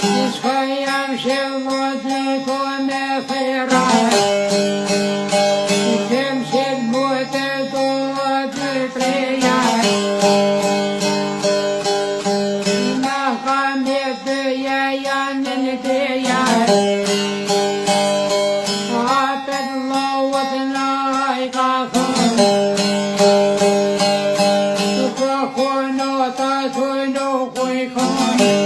Diçka jam shëllot ko me fejrat, kem qëtë bote to të trejat. Na kam jetë janë në trejat, apet lauat na I ka thënë, të përkonota të nuk I konë.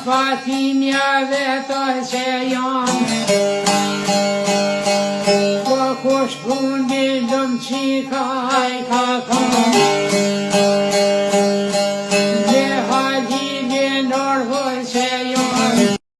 Fatimja vetë që janë, po kush pun bildëm qika I ka kanë.